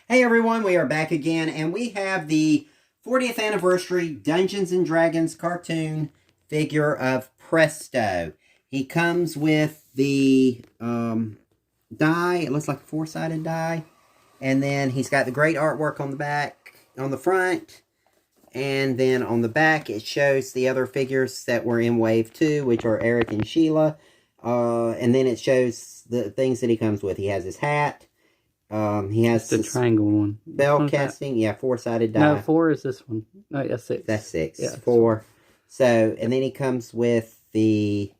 Hey everyone, we are back again, and we have the 40th anniversary Dungeons & Dragons cartoon figure of Presto. He comes with the die. It looks like a four-sided die. And then he's got the great artwork on the back, on the front. And then on the back, it shows the other figures that were in Wave 2, which are Eric and Sheila. And then it shows the things that he comes with. He has his hat. He has the triangle one. Spell casting, yeah, four-sided die. No, 4 is this one. No, that's 6. That's 6. Yeah, 4. So, and then he comes with the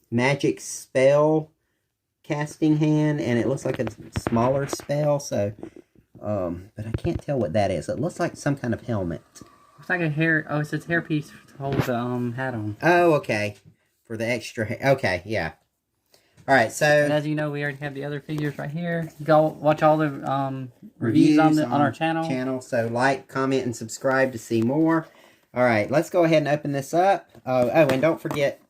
magic spell casting hand, and it looks like a smaller spell. So, but I can't tell what that is. It looks like some kind of helmet. Looks like a hair. Oh, it's a hairpiece to hold the hat on. Oh, okay. For the extra hair. Okay, yeah. All right, so and as you know, we already have the other figures right here. Go watch all the reviews on our channel. So like, comment, and subscribe to see more. All right, let's go ahead and open this up. Oh, and don't forget,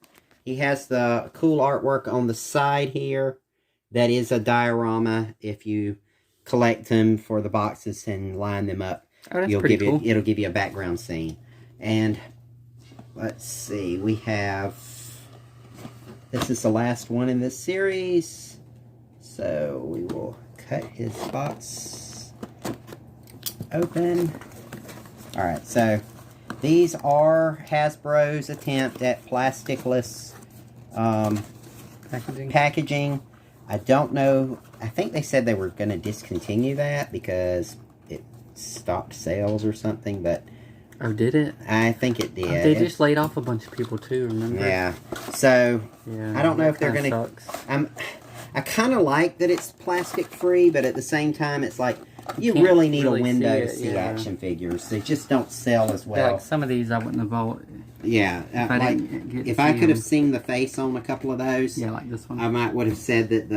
he has the cool artwork on the side here. That is a diorama. If you collect them for the boxes and line them up, that's pretty cool. It'll give you a background scene. And let's see, we have. This is the last one in this series, so we will cut his box open. Alright, so these are Hasbro's attempt at plasticless packaging. I don't know, I think they said they were going to discontinue that because it stopped sales or something, but... Oh, did it? I think it did. They just laid off a bunch of people too, remember? Yeah. So, yeah, I don't know if they're going to... I kind of like that it's plastic free, but at the same time, it's like, you really need a window to see action figures. They just don't sell as well. Yeah, like some of these I wouldn't have bought. Yeah. If I could have seen the face on a couple of those, yeah, like this one, I would have said that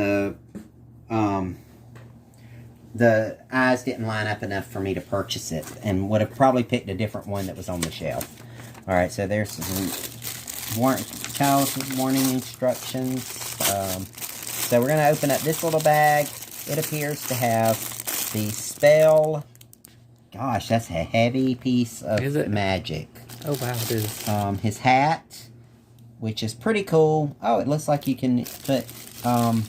the eyes didn't line up enough for me to purchase it, and would have probably picked a different one that was on the shelf. Alright, so there's some child warning instructions. So we're going to open up this little bag. It appears to have the spell. Gosh, that's a heavy piece of magic. Oh wow, it is. His hat, which is pretty cool. Oh, it looks like you can put the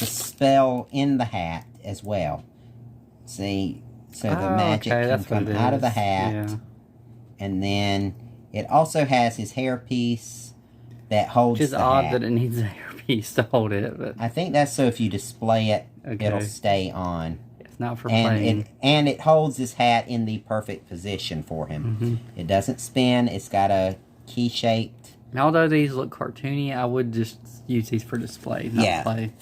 spell in the hat as well. See, so the magic can come out of the hat. Yeah. And then it also has his hairpiece that holds the hat. Which is odd that it needs a hairpiece to hold it. But I think that's so if you display it, it'll stay on. It's not for playing. And it holds his hat in the perfect position for him. Mm-hmm. It doesn't spin. It's got a key-shaped... Although these look cartoony, I would just use these for display, not play.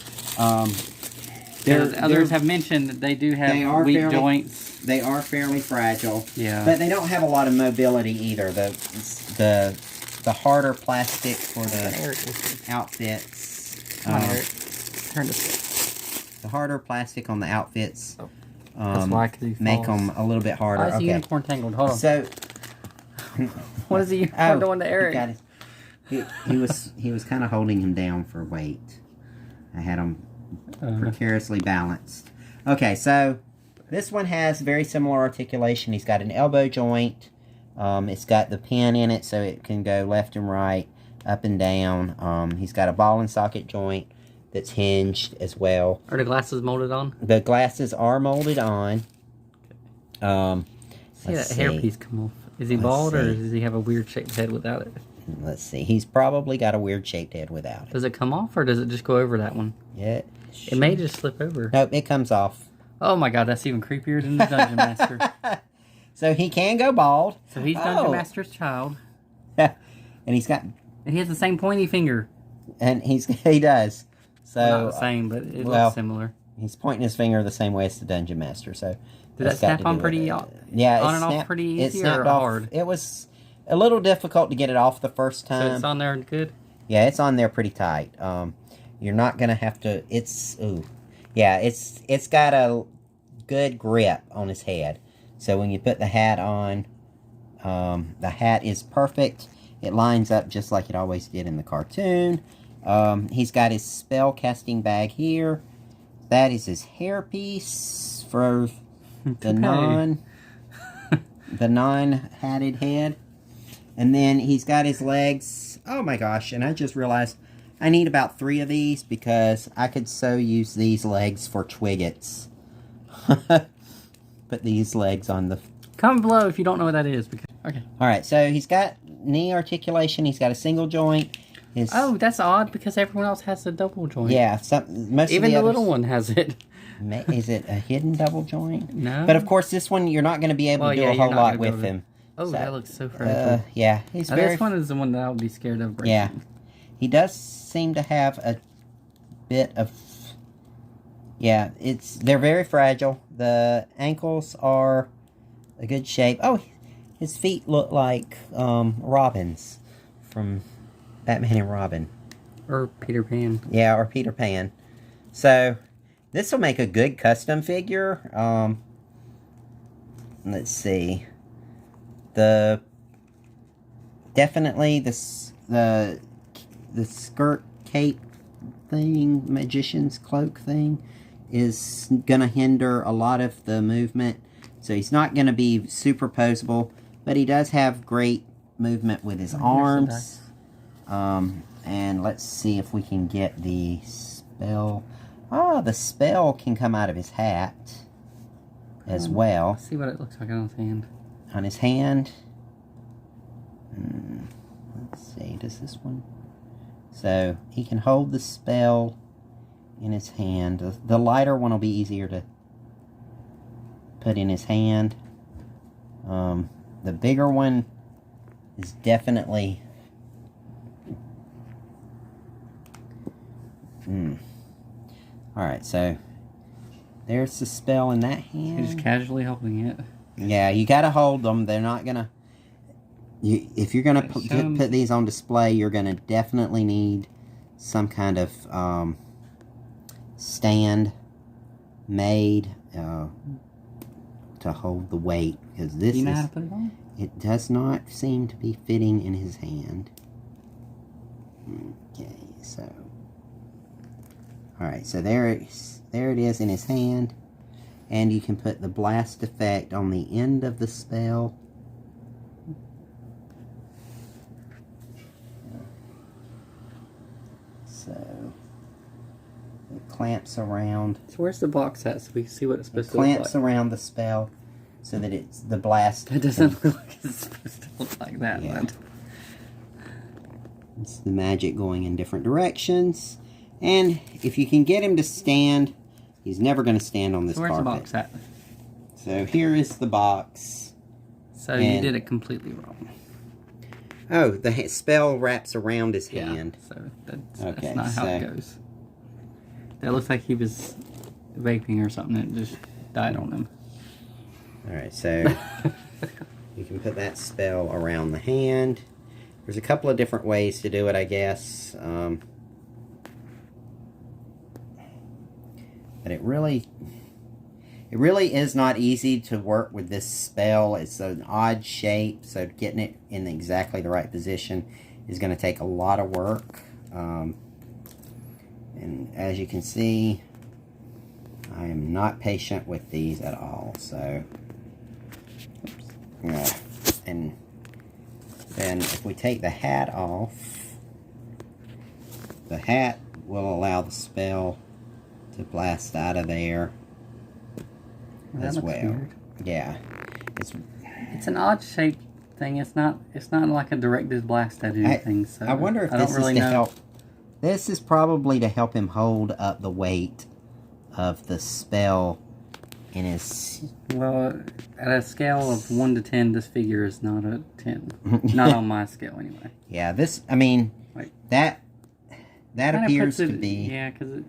Others have mentioned that they do have weak joints. They are fairly fragile. Yeah. But they don't have a lot of mobility either. The harder plastic for the outfits. Come on, Eric. Turn this way. The harder plastic on the outfits make them a little bit harder. Why is the unicorn tangled? Hold on. So, what is the unicorn doing to Eric? He was kind of holding him down for weight. I had him precariously balanced. Okay, so this one has very similar articulation. He's got an elbow joint. It's got the pin in it so it can go left and right, up and down. He's got a ball and socket joint that's hinged as well. Are the glasses molded on? The glasses are molded on. See that hairpiece come off. Is he bald or does he have a weird shaped head without it? Let's see. He's probably got a weird shaped head without it. Does it come off or does it just go over that one? Yeah. It may just slip over. Nope, it comes off. Oh my god, that's even creepier than the Dungeon Master. So he can go bald. So he's Dungeon Master's child. And he's got... And he has the same pointy finger. And he does. So, well, not the same, but it looks similar. He's pointing his finger the same way as the Dungeon Master. So did that snap on pretty? On and off pretty easy or hard? It was a little difficult to get it off the first time. So it's on there good? Yeah, it's on there pretty tight. You're not gonna have to. It's got a good grip on his head. So when you put the hat on, the hat is perfect. It lines up just like it always did in the cartoon. He's got his spell casting bag here. that is his hairpiece for the non-hatted head. And then he's got his legs. Oh my gosh, and I just realized I need about 3 of these because I could so use these legs for Twiggets. Put these legs on the... Comment below if you don't know what that is. Okay. Alright, so he's got knee articulation. He's got a single joint. Oh, that's odd because everyone else has a double joint. Yeah, even the little one has it. Is it a hidden double joint? No. But of course, this one you're not going to be able to do a whole lot with him. Oh, so, that looks so fragile. Yeah, he's this one is the one that I would be scared of breaking. Yeah, he does seem to have a bit of... Yeah, they're very fragile. The ankles are a good shape. Oh, his feet look like Robin's from Batman and Robin. Or Peter Pan. Yeah, or Peter Pan. So, this will make a good custom figure. Let's see. Definitely the skirt cape thing, magician's cloak thing, is gonna hinder a lot of the movement. So he's not gonna be superposable, but he does have great movement with his arms. And let's see if we can get the spell. Ah, the spell can come out of his hat as well. Let's see what it looks like on his hand. On his hand. Let's see, does this one? So, he can hold the spell in his hand. The lighter one will be easier to put in his hand. The bigger one is definitely... Alright, so there's the spell in that hand. He's just casually holding it. Yeah, you gotta hold them. They're not gonna... if you're gonna put these on display, you're gonna definitely need some kind of stand made to hold the weight. Because this you know how to put it on? It does not seem to be fitting in his hand. Okay, so... Alright, so there it is in his hand. And you can put the blast effect on the end of the spell. So it clamps around. So where's the box at so we can see what it's supposed to look like? It clamps around the spell so that it's the blast. It doesn't look like it's supposed to look like that. Yeah. It's the magic going in different directions. And if you can get him to stand, he's never going to stand on this carpet. So where's the box at? So here is the box. So you did it completely wrong. Oh, the spell wraps around his hand. So that's not how it goes. That looks like he was vaping or something and it just died on him. Alright, so you can put that spell around the hand. There's a couple of different ways to do it, I guess. But it really is not easy to work with this spell. It's an odd shape, so getting it in exactly the right position is going to take a lot of work. And as you can see, I am not patient with these at all. So, and then if we take the hat off, the hat will allow the spell to blast out of there as well. Weird. Yeah, it's an odd shaped thing. It's not like a directed blast at anything. So I wonder if this is to help. This is probably to help him hold up the weight of the spell in his... Well, at a scale of 1 to 10, this figure is not a 10. Not on my scale, anyway. Yeah, this, I mean, like, that appears to be... Yeah, because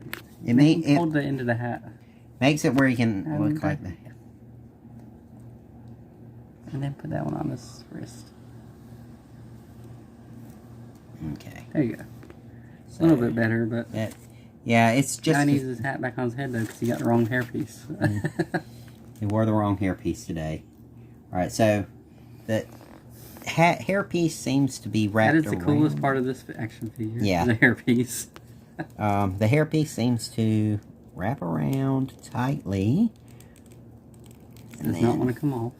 it hold the end of the hat. Makes it where he can look like that. And then put that one on his wrist. Okay. There you go. So, a little bit better, but... Yeah, it's just... Now he needs his hat back on his head, though, because he got the wrong hairpiece. He wore the wrong hairpiece today. Alright, so... The hairpiece seems to be wrapped around. That is the coolest part of this action figure. Yeah. The hairpiece. The hairpiece seems to wrap around tightly. Does not want to come off.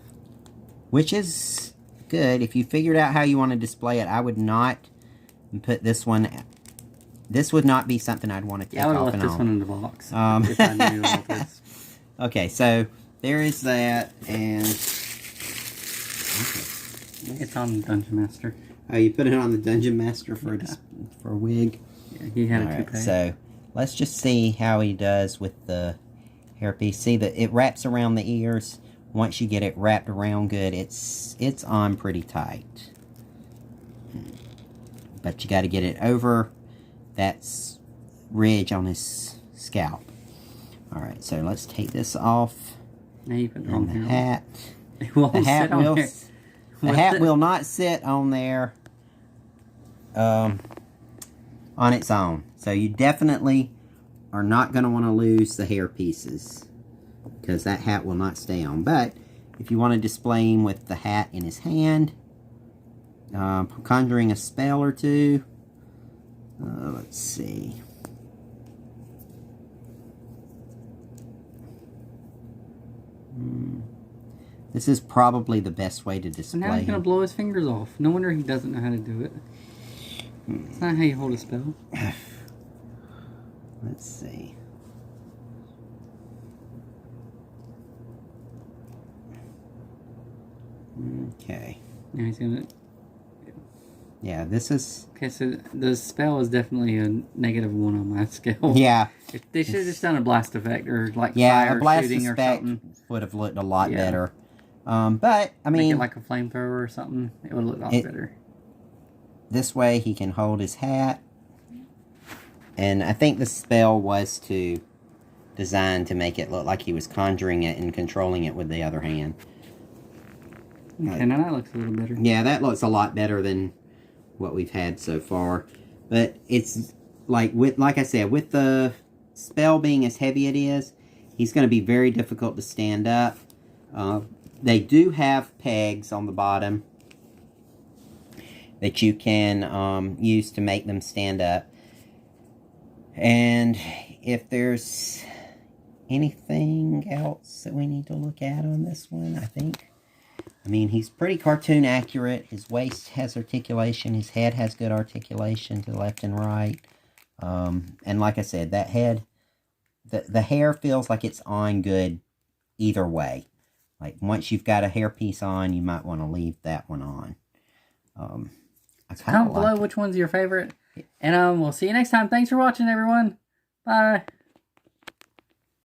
Which is good. If you figured out how you want to display it, I would not put this one. This would not be something I'd want to take off and on. I would have left this one in the box if I knew all this. Okay, so there is that, and it's on the Dungeon Master. Oh, you put it on the Dungeon Master for a wig. Yeah, he had a toupee. So let's just see how he does with the hairpiece. See that it wraps around the ears. Once you get it wrapped around good, it's on pretty tight. But you got to get it over that ridge on his scalp. All right, so let's take this off. Now you put it on the hat. It won't the hat sit on will. there. The hat will not sit on there on its own. So you definitely are not going to want to lose the hair pieces, because that hat will not stay on. But if you want to display him with the hat in his hand, conjuring a spell or two, let's see. This is probably the best way to display him. Now he's going to blow his fingers off. No wonder he doesn't know how to do it. It's not how you hold a spell. Let's see. Okay. Now he's going to... Yeah, this is... Okay, so the spell is definitely a -1 on my scale. Yeah. They should have just done a blast effect or like fire a blast shooting or something. Would have looked a lot better. But, I mean... Make it like a flamethrower or something. It would look a lot better. This way he can hold his hat. And I think the spell was designed to make it look like he was conjuring it and controlling it with the other hand. Okay, now that looks a little better. Yeah, that looks a lot better than what we've had so far. But it's like I said, with the spell being as heavy it is, he's going to be very difficult to stand up. They do have pegs on the bottom that you can use to make them stand up. And if there's anything else that we need to look at on this one, I mean, he's pretty cartoon accurate. His waist has articulation. His head has good articulation to the left and right. And like I said, that head, the hair feels like it's on good either way. Like, once you've got a hairpiece on, you might want to leave that one on. Comment below which one's your favorite. And we'll see you next time. Thanks for watching, everyone. Bye.